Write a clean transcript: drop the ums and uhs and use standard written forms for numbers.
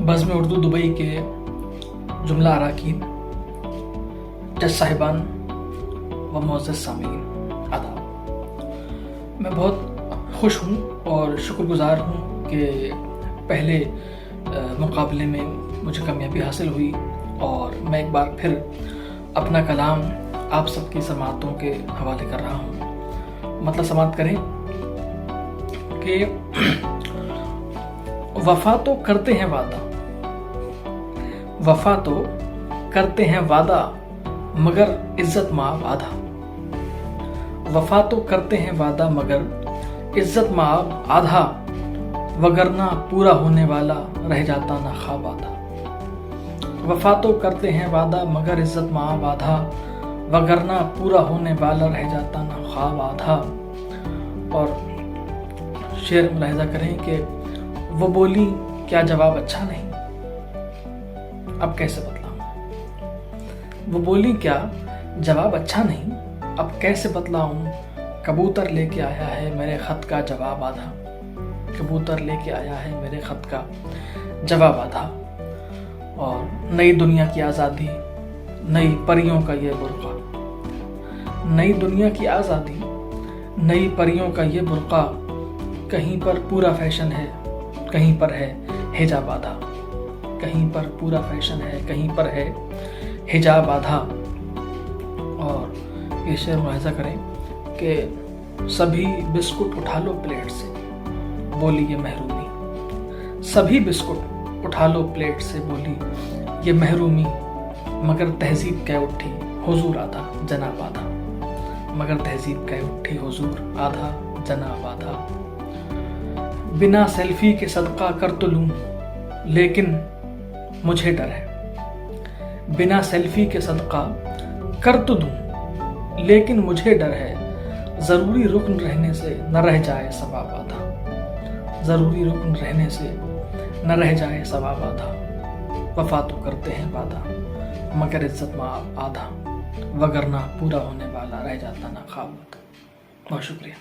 बज़्म Urdu Dubai के जुमला अराकीन, जज साहिबान व मुअज़्ज़ज़ सामीन, आदाब। मैं बहुत खुश हूँ और शुक्रगुज़ार हूँ कि पहले मुकाबले में मुझे कामयाबी हासिल हुई और मैं एक बार फिर अपना कलाम आप सबकी समाअतों के हवाले कर रहा हूँ। मतलब समाअत करें कि वफ़ा तो करते हैं वादा, वफ़ा तो करते हैं वादा, मगर इज़्ज़त माब आधा। वफ़ा तो करते हैं वादा मगर इज़्ज़त माब आधा, वगरना पूरा होने वाला रह जाता ना ख्वाब आधा। वफ़ा तो करते हैं वादा मगर इज़्ज़त माब आधा, वगरना पूरा होने वाला रह जाता ना ख्वाब आधा। और शेर मुलाहिज़ा करें कि वो बोली क्या जवाब अच्छा नहीं, अब कैसे बतलाऊं। वो बोली क्या जवाब अच्छा नहीं, अब कैसे बतलाऊं। कबूतर लेके आया है मेरे ख़त का जवाब आधा, कबूतर लेके आया है मेरे ख़त का जवाब आधा। और नई दुनिया की आज़ादी, नई परियों का ये बुर्का, नई दुनिया की आज़ादी, नई परियों का ये बुर्का, कहीं पर पूरा फैशन है, कहीं पर है हिजाब आधा। कहीं पर पूरा फैशन है, कहीं पर है हिजाब आधा। और ये शेर मुलाहिज़ा करें कि सभी बिस्कुट उठा लो प्लेट से, बोली ये महरूमी। सभी बिस्कुट उठा लो प्लेट से, बोली ये महरूमी, मगर तहज़ीब कह उठी हुजूर आधा जनाब आधा, मगर तहज़ीब कह उठी हुजूर आधा जनाब आधा। बिना सेल्फी के सदका कर तो लूं लेकिन मुझे डर है, बिना सेल्फी के सदका कर तो दूं लेकिन मुझे डर है, ज़रूरी रुकन रहने से न रह जाए सवाब आधा, ज़रूरी रुकन रहने से न रह जाए सवाब आधा। वफ़ा तो करते हैं वादा मगर इज़्ज़त माब आधा, वगरना पूरा होने वाला रह जाता ना ख्वाब आधा। बहुत शुक्रिया।